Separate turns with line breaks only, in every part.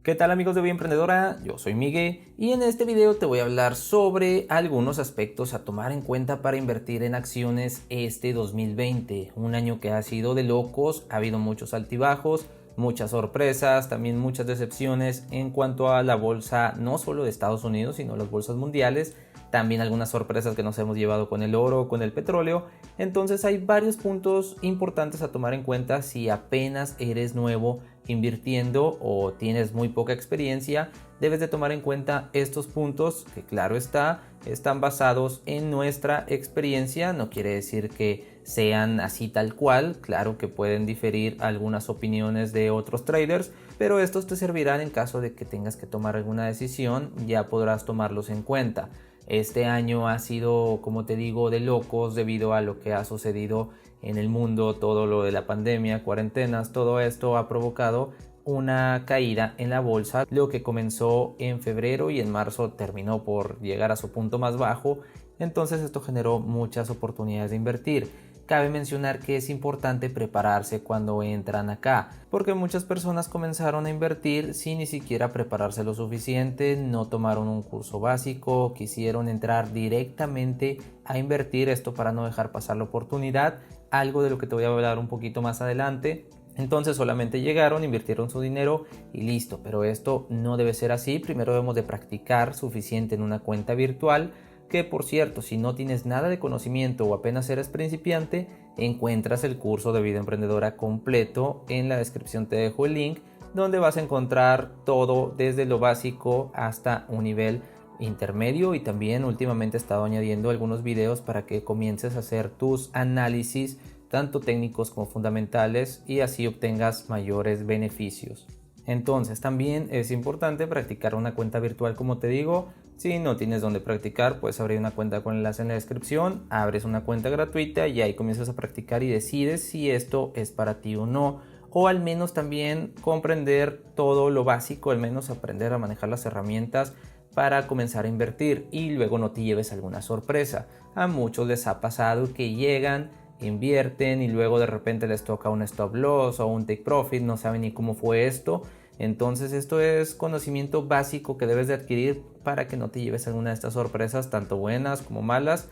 ¿Qué tal amigos de Vida Emprendedora? Yo soy Miguel y en este video te voy a hablar sobre algunos aspectos a tomar en cuenta para invertir en acciones este 2020. Un año que ha sido de locos, ha habido muchos altibajos, muchas sorpresas, también muchas decepciones en cuanto a la bolsa, no solo de Estados Unidos, sino las bolsas mundiales. También algunas sorpresas que nos hemos llevado con el oro, con el petróleo. Entonces hay varios puntos importantes a tomar en cuenta si apenas eres nuevo invirtiendo o tienes muy poca experiencia. Debes de tomar en cuenta estos puntos que, claro está, están basados en nuestra experiencia. No quiere decir que sean así tal cual. Claro que pueden diferir algunas opiniones de otros traders, pero estos te servirán en caso de que tengas que tomar alguna decisión. Ya podrás tomarlos en cuenta. Este año ha sido, como te digo, de locos debido a lo que ha sucedido en el mundo. Todo lo de la pandemia, cuarentenas, todo esto ha provocado una caída en la bolsa. Lo que comenzó en febrero y en marzo terminó por llegar a su punto más bajo. Entonces esto generó muchas oportunidades de invertir. Cabe mencionar que es importante prepararse cuando entran acá, porque muchas personas comenzaron a invertir sin ni siquiera prepararse lo suficiente, no tomaron un curso básico, quisieron entrar directamente a invertir, esto para no dejar pasar la oportunidad, algo de lo que te voy a hablar un poquito más adelante. Entonces solamente llegaron, invirtieron su dinero y listo, pero esto no debe ser así. Primero debemos de practicar suficiente en una cuenta virtual, que por cierto, si no tienes nada de conocimiento o apenas eres principiante, encuentras el curso de Vida Emprendedora completo. En la descripción te dejo el link donde vas a encontrar todo desde lo básico hasta un nivel intermedio, y también últimamente he estado añadiendo algunos videos para que comiences a hacer tus análisis tanto técnicos como fundamentales y así obtengas mayores beneficios. Entonces también es importante practicar una cuenta virtual, como te digo. Si no tienes donde practicar, puedes abrir una cuenta con el enlace en la descripción, abres una cuenta gratuita y ahí comienzas a practicar y decides si esto es para ti o no, o al menos también comprender todo lo básico, al menos aprender a manejar las herramientas para comenzar a invertir y luego no te lleves alguna sorpresa. A muchos les ha pasado que llegan, invierten y luego de repente les toca un stop loss o un take profit, no saben ni cómo fue esto. Entonces esto es conocimiento básico que debes de adquirir para que no te lleves alguna de estas sorpresas, tanto buenas como malas,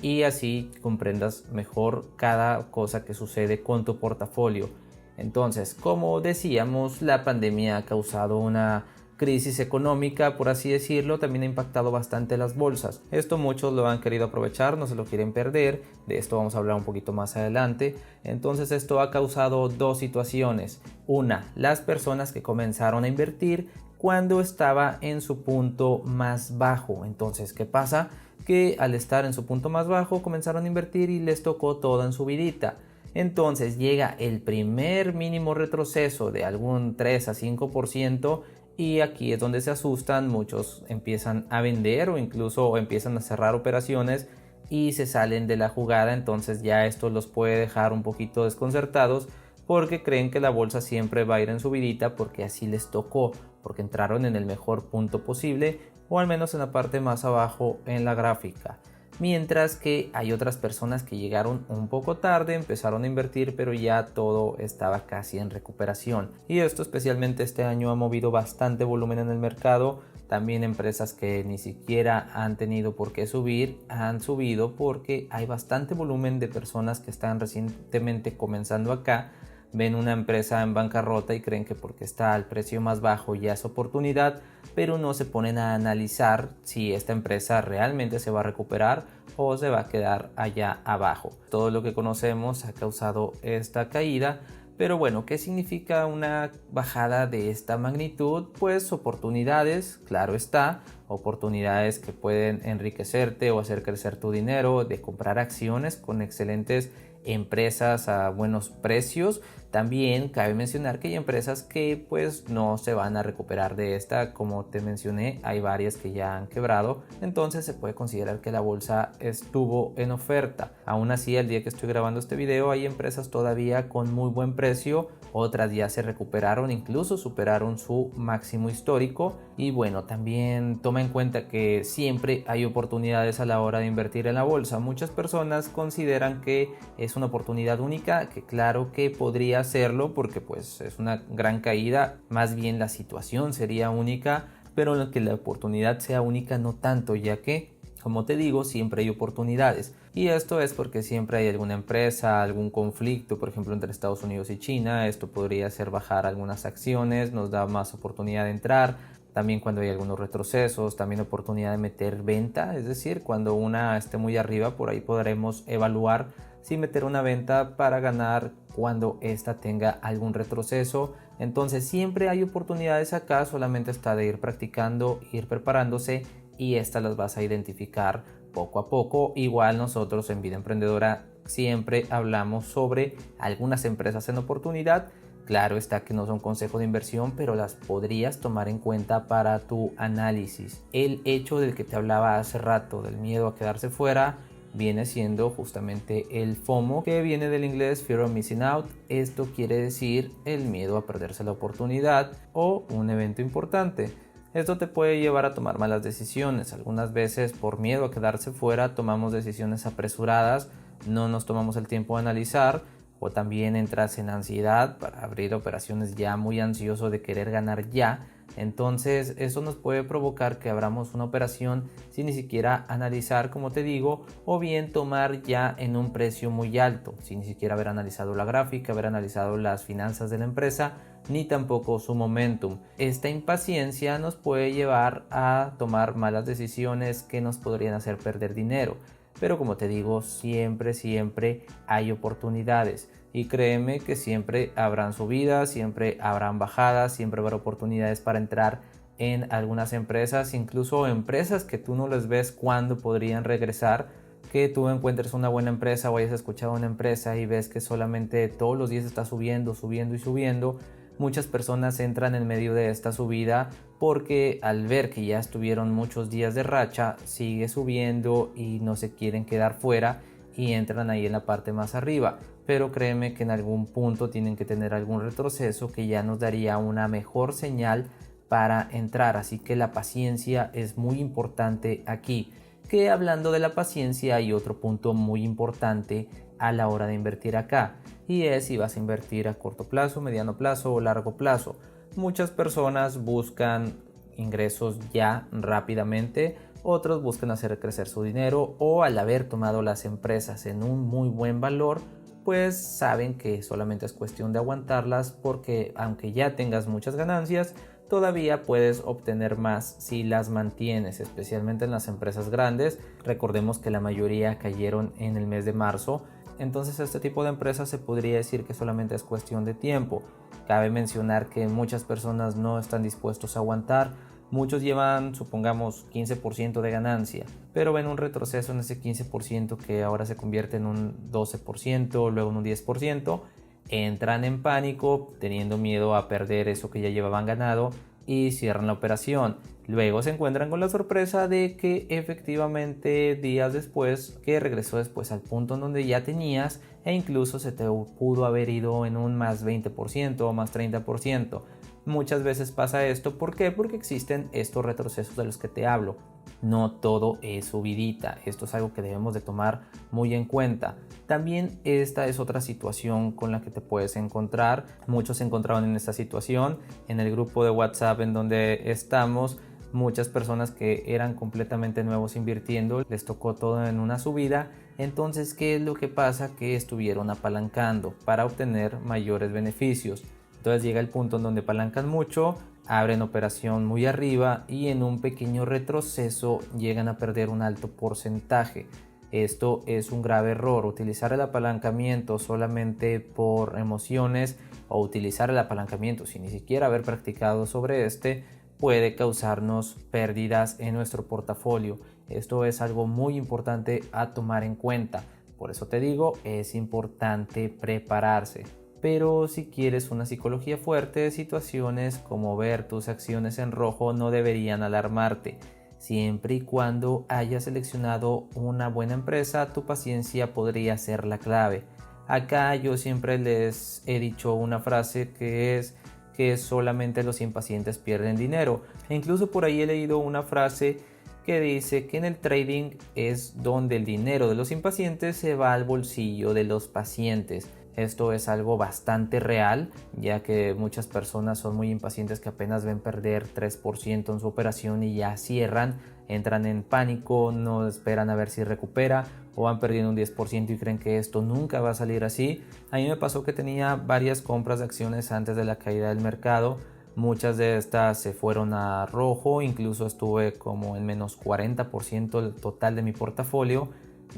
y así comprendas mejor cada cosa que sucede con tu portafolio. Entonces, como decíamos, la pandemia ha causado una crisis económica, por así decirlo. También ha impactado bastante las bolsas. Esto muchos lo han querido aprovechar, no se lo quieren perder. De esto vamos a hablar un poquito más adelante. Entonces esto ha causado dos situaciones. Una, las personas que comenzaron a invertir cuando estaba en su punto más bajo. Entonces, ¿qué pasa? Que al estar en su punto más bajo comenzaron a invertir y les tocó toda en subidita. Entonces llega el primer mínimo retroceso de algún 3 a 5%. Y aquí es donde se asustan, muchos empiezan a vender o incluso empiezan a cerrar operaciones y se salen de la jugada. Entonces ya esto los puede dejar un poquito desconcertados porque creen que la bolsa siempre va a ir en subidita porque así les tocó, porque entraron en el mejor punto posible o al menos en la parte más abajo en la gráfica. Mientras que hay otras personas que llegaron un poco tarde, empezaron a invertir, pero ya todo estaba casi en recuperación. Y esto especialmente este año ha movido bastante volumen en el mercado. También empresas que ni siquiera han tenido por qué subir, han subido porque hay bastante volumen de personas que están recientemente comenzando acá. Ven una empresa en bancarrota y creen que porque está al precio más bajo ya es oportunidad, pero no se ponen a analizar si esta empresa realmente se va a recuperar o se va a quedar allá abajo. Todo lo que conocemos ha causado esta caída. Pero bueno, ¿qué significa una bajada de esta magnitud? Pues oportunidades, claro está, oportunidades que pueden enriquecerte o hacer crecer tu dinero, de comprar acciones con excelentes empresas a buenos precios. También cabe mencionar que hay empresas que pues no se van a recuperar de esta. Como te mencioné, hay varias que ya han quebrado, entonces se puede considerar que la bolsa estuvo en oferta. Aún así, al día que estoy grabando este video hay empresas todavía con muy buen precio otras ya se recuperaron, incluso superaron su máximo histórico. Y bueno, también toma en cuenta que siempre hay oportunidades a la hora de invertir en la bolsa. Muchas personas consideran que es una oportunidad única, que claro que podría serlo porque pues es una gran caída, más bien la situación sería única, pero que la oportunidad sea única no tanto, ya que como te digo, siempre hay oportunidades. Y esto es porque siempre hay alguna empresa, algún conflicto, por ejemplo, entre Estados Unidos y China. Esto podría hacer bajar algunas acciones, nos da más oportunidad de entrar. También cuando hay algunos retrocesos, también oportunidad de meter venta. Es decir, cuando una esté muy arriba, por ahí podremos evaluar si meter una venta para ganar cuando esta tenga algún retroceso. Entonces siempre hay oportunidades acá, solamente está de ir practicando, ir preparándose y estas las vas a identificar poco a poco. Igual nosotros en Vida Emprendedora siempre hablamos sobre algunas empresas en oportunidad. Claro está que no son consejos de inversión, pero las podrías tomar en cuenta para tu análisis. El hecho del que te hablaba hace rato, del miedo a quedarse fuera, viene siendo justamente el FOMO, que viene del inglés Fear of Missing Out. Esto quiere decir el miedo a perderse la oportunidad o un evento importante. Esto te puede llevar a tomar malas decisiones. Algunas veces por miedo a quedarse fuera tomamos decisiones apresuradas, no nos tomamos el tiempo de analizar, o también entras en ansiedad para abrir operaciones ya muy ansioso de querer ganar ya. Entonces eso nos puede provocar que abramos una operación sin ni siquiera analizar, como te digo, o bien tomar ya en un precio muy alto, sin ni siquiera haber analizado la gráfica, haber analizado las finanzas de la empresa, ni tampoco su momentum. Esta impaciencia nos puede llevar a tomar malas decisiones que nos podrían hacer perder dinero. Pero como te digo, siempre hay oportunidades. Y créeme que siempre habrán subidas, siempre habrán bajadas, siempre habrá oportunidades para entrar en algunas empresas, incluso empresas que tú no les ves cuándo podrían regresar, que tú encuentres una buena empresa o hayas escuchado una empresa y ves que solamente todos los días está subiendo y subiendo. Muchas personas entran en medio de esta subida porque al ver que ya estuvieron muchos días de racha, sigue subiendo y no se quieren quedar fuera y entran ahí en la parte más arriba. Pero créeme que en algún punto tienen que tener algún retroceso que ya nos daría una mejor señal para entrar. Así que la paciencia es muy importante aquí. Que hablando de la paciencia hay otro punto muy importante a la hora de invertir acá, y es si vas a invertir a corto plazo, mediano plazo o largo plazo. Muchas personas buscan ingresos ya rápidamente, otros buscan hacer crecer su dinero, o al haber tomado las empresas en un muy buen valor, pues saben que solamente es cuestión de aguantarlas, porque aunque ya tengas muchas ganancias, todavía puedes obtener más si las mantienes, especialmente en las empresas grandes. Recordemos que la mayoría cayeron en el mes de marzo. Entonces este tipo de empresas se podría decir que solamente es cuestión de tiempo. Cabe mencionar que muchas personas no están dispuestos a aguantar. Muchos llevan, supongamos, 15% de ganancia, pero ven un retroceso en ese 15% que ahora se convierte en un 12%, luego en un 10%. Entran en pánico, teniendo miedo a perder eso que ya llevaban ganado, y cierran la operación. Luego se encuentran con la sorpresa de que efectivamente días después, que regresó después al punto en donde ya tenías, e incluso se te pudo haber ido en un más 20% o más 30%. Muchas veces pasa esto, ¿por qué? Porque existen estos retrocesos de los que te hablo. No todo es subidita, esto es algo que debemos de tomar muy en cuenta. También esta es otra situación con la que te puedes encontrar. Muchos se encontraron en esta situación en el grupo de WhatsApp en donde estamos. Muchas personas que eran completamente nuevos invirtiendo, les tocó todo en una subida. Entonces, ¿qué es lo que pasa? Que estuvieron apalancando para obtener mayores beneficios. Entonces llega el punto en donde apalancan mucho, abren operación muy arriba y en un pequeño retroceso llegan a perder un alto porcentaje. Esto es un grave error. Utilizar el apalancamiento solamente por emociones, o utilizar el apalancamiento sin ni siquiera haber practicado sobre este, puede causarnos pérdidas en nuestro portafolio. Esto es algo muy importante a tomar en cuenta. Por eso te digo, es importante prepararse. Pero si quieres una psicología fuerte, situaciones como ver tus acciones en rojo no deberían alarmarte. Siempre y cuando hayas seleccionado una buena empresa, tu paciencia podría ser la clave. Acá yo siempre les he dicho una frase que es que solamente los impacientes pierden dinero. E incluso por ahí he leído una frase que dice que en el trading es donde el dinero de los impacientes se va al bolsillo de los pacientes. Esto es algo bastante real, ya que muchas personas son muy impacientes que apenas ven perder 3% en su operación y ya cierran, entran en pánico, no esperan a ver si recupera o van perdiendo un 10% y creen que esto nunca va a salir así. A mí me pasó que tenía varias compras de acciones antes de la caída del mercado. Muchas de estas se fueron a rojo, incluso estuve como en menos 40% el total de mi portafolio.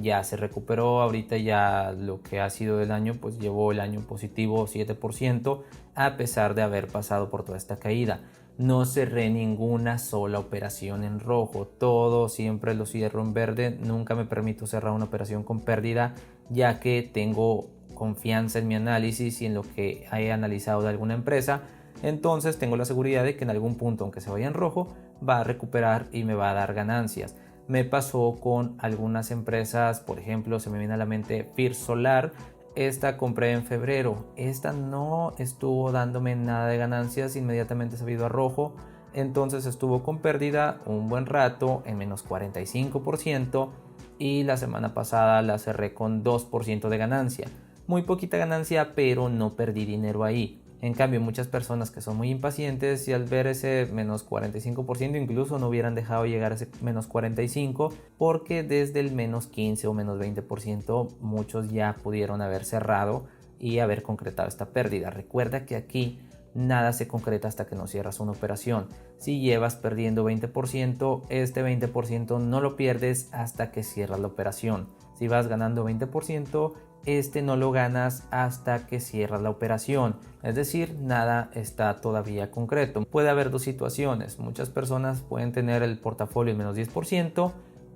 Ya se recuperó, ahorita ya lo que ha sido del año, pues llevó el año positivo 7% a pesar de haber pasado por toda esta caída. No cerré ninguna sola operación en rojo, todo siempre lo cierro en verde, nunca me permito cerrar una operación con pérdida, ya que tengo confianza en mi análisis y en lo que he analizado de alguna empresa. Entonces tengo la seguridad de que en algún punto, aunque se vaya en rojo, va a recuperar y me va a dar ganancias. Me pasó con algunas empresas, por ejemplo, se me viene a la mente First Solar. Esta compré en febrero, esta no estuvo dándome nada de ganancias, inmediatamente se ha ido a rojo, entonces estuvo con pérdida un buen rato en menos 45% y la semana pasada la cerré con 2% de ganancia. Muy poquita ganancia, pero no perdí dinero ahí. En cambio, muchas personas que son muy impacientes y al ver ese menos 45% incluso no hubieran dejado llegar a ese menos 45% porque desde el menos 15 o menos 20% muchos ya pudieron haber cerrado y haber concretado esta pérdida. Recuerda que aquí nada se concreta hasta que no cierras una operación. Si llevas perdiendo 20%, este 20% no lo pierdes hasta que cierras la operación. Si vas ganando 20%, este no lo ganas hasta que cierras la operación, es decir, nada está todavía concreto. Puede haber dos situaciones, muchas personas pueden tener el portafolio en menos 10%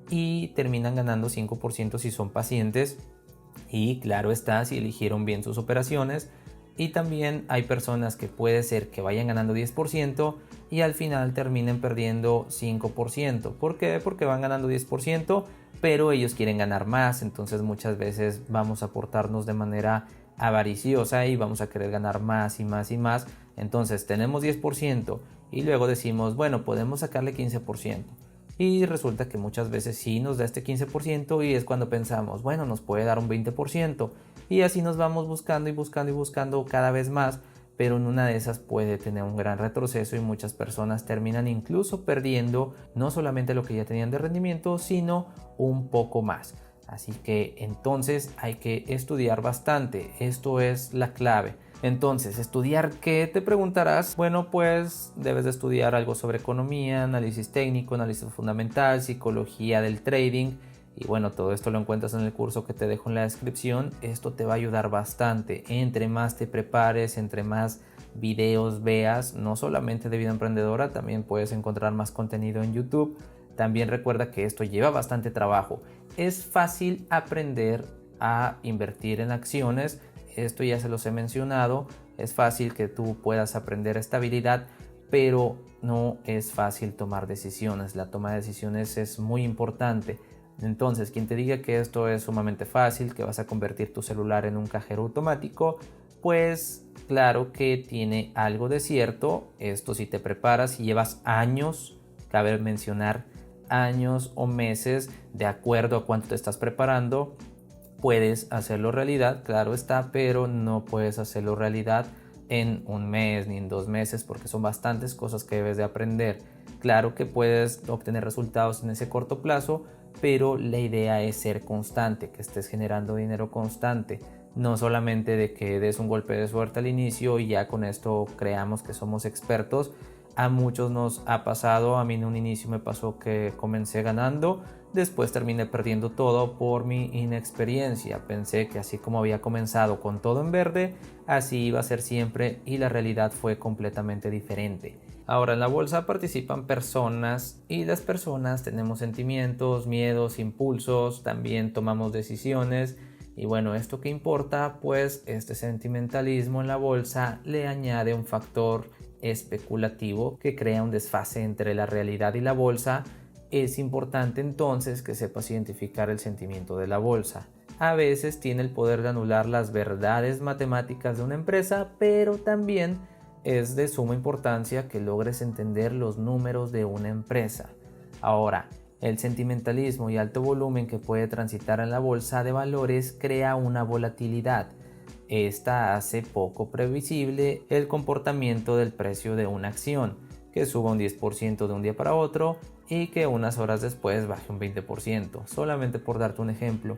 y terminan ganando 5% si son pacientes y claro está si eligieron bien sus operaciones. Y también hay personas que puede ser que vayan ganando 10% y al final terminen perdiendo 5%. ¿Por qué? Porque van ganando 10%, pero ellos quieren ganar más. Entonces muchas veces vamos a portarnos de manera avariciosa y vamos a querer ganar más y más y más. Entonces tenemos 10% y luego decimos, bueno, podemos sacarle 15%. Y resulta que muchas veces sí nos da este 15% y es cuando pensamos, bueno, nos puede dar un 20%. Y así nos vamos buscando y buscando y buscando cada vez más, pero en una de esas puede tener un gran retroceso y muchas personas terminan incluso perdiendo no solamente lo que ya tenían de rendimiento, sino un poco más. Así que entonces hay que estudiar bastante, esto es la clave. Entonces, ¿estudiar qué? Te preguntarás. Bueno, pues debes de estudiar algo sobre economía, análisis técnico, análisis fundamental, psicología del trading. Y bueno, todo esto lo encuentras en el curso que te dejo en la descripción. Esto te va a ayudar bastante. Entre más te prepares, entre más videos veas, no solamente de vida emprendedora, también puedes encontrar más contenido en YouTube. También recuerda que esto lleva bastante trabajo. Es fácil aprender a invertir en acciones. Esto ya se los he mencionado. Es fácil que tú puedas aprender estabilidad, pero no es fácil tomar decisiones. La toma de decisiones es muy importante. Entonces, quien te diga que esto es sumamente fácil, que vas a convertir tu celular en un cajero automático, pues claro que tiene algo de cierto. Esto si te preparas y llevas años, cabe mencionar años o meses, de acuerdo a cuánto te estás preparando, puedes hacerlo realidad, claro está, pero no puedes hacerlo realidad en un mes ni en 2 meses porque son bastantes cosas que debes de aprender. Claro que puedes obtener resultados en ese corto plazo, pero la idea es ser constante, que estés generando dinero constante, no solamente de que des un golpe de suerte al inicio y ya con esto creamos que somos expertos. A muchos nos ha pasado, a mí en un inicio me pasó que comencé ganando, después terminé perdiendo todo por mi inexperiencia. Pensé que así como había comenzado con todo en verde, así iba a ser siempre y la realidad fue completamente diferente. Ahora en la bolsa participan personas y las personas tenemos sentimientos, miedos, impulsos, también tomamos decisiones. Y bueno, ¿esto qué importa? Pues este sentimentalismo en la bolsa le añade un factor especulativo que crea un desfase entre la realidad y la bolsa. Es importante entonces que sepas identificar el sentimiento de la bolsa. a veces tiene el poder de anular las verdades matemáticas de una empresa, pero también es de suma importancia que logres entender los números de una empresa. Ahora, el sentimentalismo y alto volumen que puede transitar en la bolsa de valores crea una volatilidad. Esta hace poco previsible el comportamiento del precio de una acción, que suba un 10% de un día para otro y que unas horas después baje un 20%, solamente por darte un ejemplo.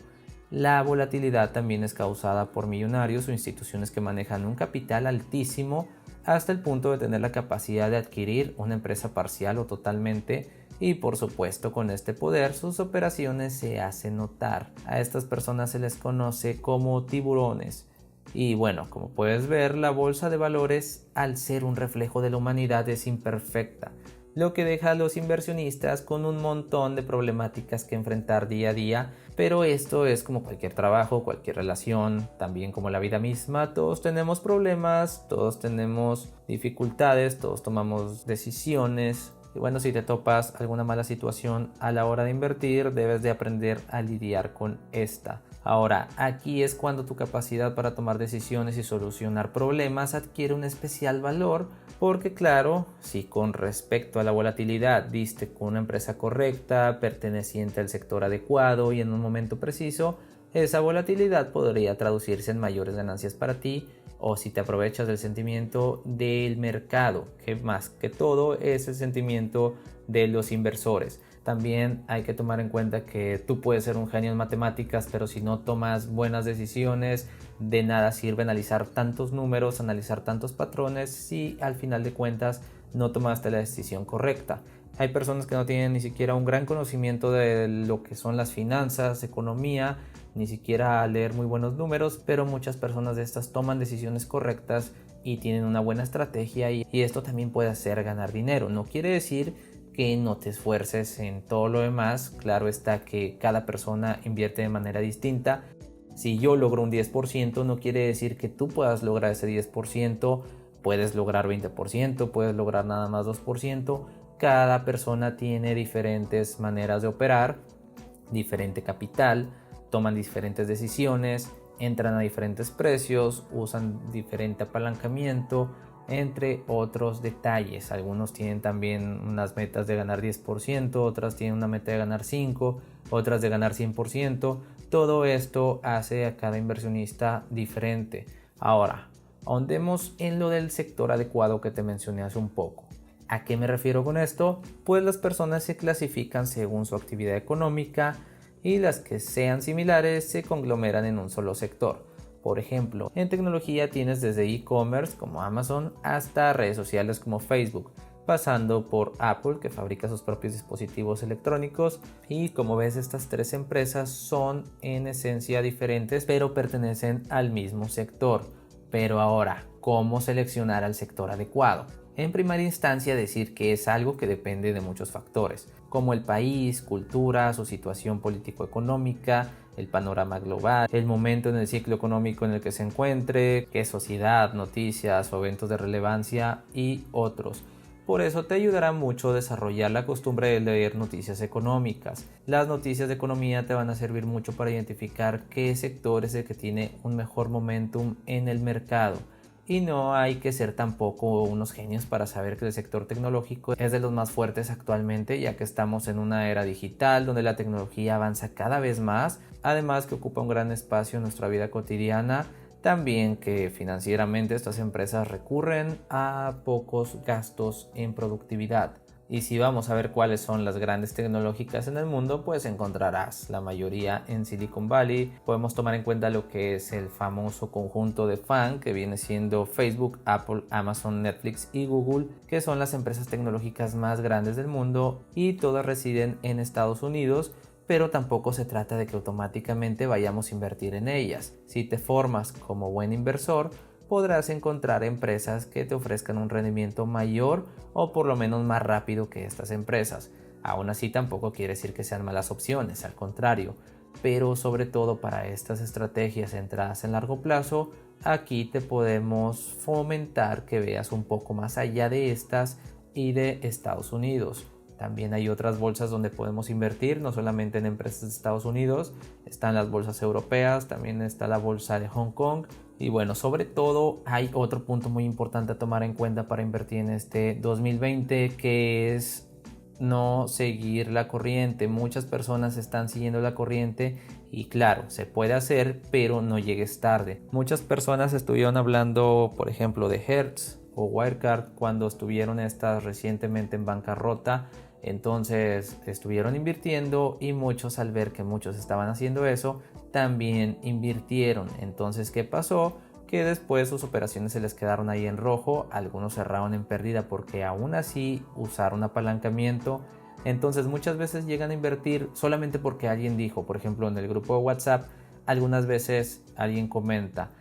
La volatilidad también es causada por millonarios o instituciones que manejan un capital altísimo hasta el punto de tener la capacidad de adquirir una empresa parcial o totalmente, y por supuesto con este poder sus operaciones se hacen notar. A estas personas se les conoce como tiburones. Y bueno, como puedes ver, la bolsa de valores, al ser un reflejo de la humanidad, es imperfecta, lo que deja a los inversionistas con un montón de problemáticas que enfrentar día a día. Pero esto es como cualquier trabajo, cualquier relación, también como la vida misma. Todos tenemos problemas, todos tenemos dificultades, todos tomamos decisiones. Y bueno, si te topas alguna mala situación a la hora de invertir, debes de aprender a lidiar con esta. Ahora, aquí es cuando tu capacidad para tomar decisiones y solucionar problemas adquiere un especial valor, porque claro, si con respecto a la volatilidad diste con una empresa correcta, perteneciente al sector adecuado y en un momento preciso, esa volatilidad podría traducirse en mayores ganancias para ti, o si te aprovechas del sentimiento del mercado, que más que todo es el sentimiento de los inversores. También hay que tomar en cuenta que tú puedes ser un genio en matemáticas, pero si no tomas buenas decisiones, de nada sirve analizar tantos números, analizar tantos patrones, si al final de cuentas no tomaste la decisión correcta. Hay personas que no tienen ni siquiera un gran conocimiento de lo que son las finanzas, economía, ni siquiera leer muy buenos números, pero muchas personas de estas toman decisiones correctas y tienen una buena estrategia, y esto también puede hacer ganar dinero. No quiere decir que no te esfuerces en todo lo demás. Claro está que cada persona invierte de manera distinta. Si yo logro un 10%, no quiere decir que tú puedas lograr ese 10%, puedes lograr 20%, puedes lograr nada más 2%. Cada persona tiene diferentes maneras de operar, diferente capital, toman diferentes decisiones, entran a diferentes precios, usan diferente apalancamiento, entre otros detalles. Algunos tienen también unas metas de ganar 10%, otras tienen una meta de ganar 5%, otras de ganar 100%. Todo esto hace a cada inversionista diferente. Ahora, ahondemos en lo del sector adecuado que te mencioné hace un poco. ¿A qué me refiero con esto? Pues las personas se clasifican según su actividad económica, y las que sean similares se conglomeran en un solo sector. Por ejemplo, en tecnología tienes desde e-commerce como Amazon hasta redes sociales como Facebook, pasando por Apple, que fabrica sus propios dispositivos electrónicos. Y como ves, estas tres empresas son en esencia diferentes, pero pertenecen al mismo sector. Pero ahora, ¿cómo seleccionar al sector adecuado? En primera instancia, decir que es algo que depende de muchos factores, como el país, cultura, su situación político-económica, el panorama global, el momento en el ciclo económico en el que se encuentre, qué sociedad, noticias o eventos de relevancia y otros. Por eso te ayudará mucho desarrollar la costumbre de leer noticias económicas. Las noticias de economía te van a servir mucho para identificar qué sector es el que tiene un mejor momentum en el mercado. Y no hay que ser tampoco unos genios para saber que el sector tecnológico es de los más fuertes actualmente, ya que estamos en una era digital donde la tecnología avanza cada vez más, además que ocupa un gran espacio en nuestra vida cotidiana. También que financieramente estas empresas recurren a pocos gastos en productividad. Y si vamos a ver cuáles son las grandes tecnológicas en el mundo, pues encontrarás la mayoría en Silicon Valley. Podemos tomar en cuenta lo que es el famoso conjunto de FAANG, que viene siendo Facebook, Apple, Amazon, Netflix y Google, que son las empresas tecnológicas más grandes del mundo, y todas residen en Estados Unidos. Pero tampoco se trata de que automáticamente vayamos a invertir en ellas. Si te formas como buen inversor, podrás encontrar empresas que te ofrezcan un rendimiento mayor o por lo menos más rápido que estas empresas. Aún así, tampoco quiere decir que sean malas opciones, al contrario. Pero sobre todo para estas estrategias centradas en largo plazo, aquí te podemos fomentar que veas un poco más allá de estas y de Estados Unidos. También hay otras bolsas donde podemos invertir, no solamente en empresas de Estados Unidos, están las bolsas europeas, también está la bolsa de Hong Kong. Y bueno, sobre todo hay otro punto muy importante a tomar en cuenta para invertir en este 2020, que es no seguir la corriente. Muchas personas están siguiendo la corriente y claro, se puede hacer, pero no llegues tarde. Muchas personas estuvieron hablando, por ejemplo, de Hertz o Wirecard cuando estuvieron estas recientemente en bancarrota. Entonces estuvieron invirtiendo y muchos, al ver que muchos estaban haciendo eso, también invirtieron. Entonces, ¿qué pasó? Que después sus operaciones se les quedaron ahí en rojo, algunos cerraron en pérdida porque aún así usaron apalancamiento. Entonces muchas veces llegan a invertir solamente porque alguien dijo, por ejemplo en el grupo de WhatsApp, algunas veces alguien comenta,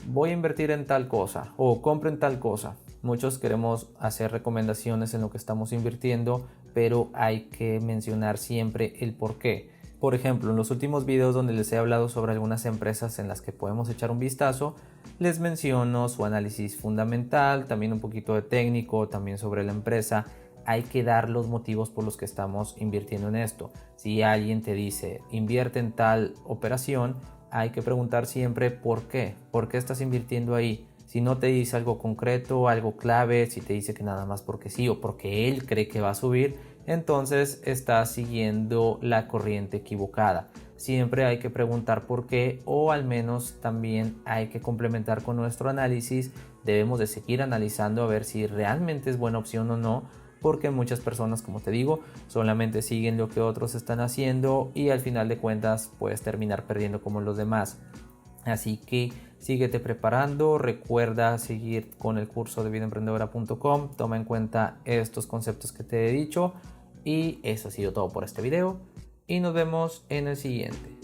voy a invertir en tal cosa o compren tal cosa. Muchos queremos hacer recomendaciones en lo que estamos invirtiendo, pero hay que mencionar siempre el por qué. Por ejemplo, en los últimos videos donde les he hablado sobre algunas empresas en las que podemos echar un vistazo, les menciono su análisis fundamental, también un poquito de técnico, también sobre la empresa. Hay que dar los motivos por los que estamos invirtiendo en esto. Si alguien te dice invierte en tal operación, hay que preguntar siempre por qué estás invirtiendo ahí. Si no te dice algo concreto, algo clave, si te dice que nada más porque sí o porque él cree que va a subir, entonces estás siguiendo la corriente equivocada. Siempre hay que preguntar por qué, o al menos también hay que complementar con nuestro análisis. Debemos de seguir analizando a ver si realmente es buena opción o no, porque muchas personas, como te digo, solamente siguen lo que otros están haciendo y al final de cuentas puedes terminar perdiendo como los demás. Así que síguete preparando, recuerda seguir con el curso de vidaemprendedora.com, toma en cuenta estos conceptos que te he dicho y eso ha sido todo por este video y nos vemos en el siguiente.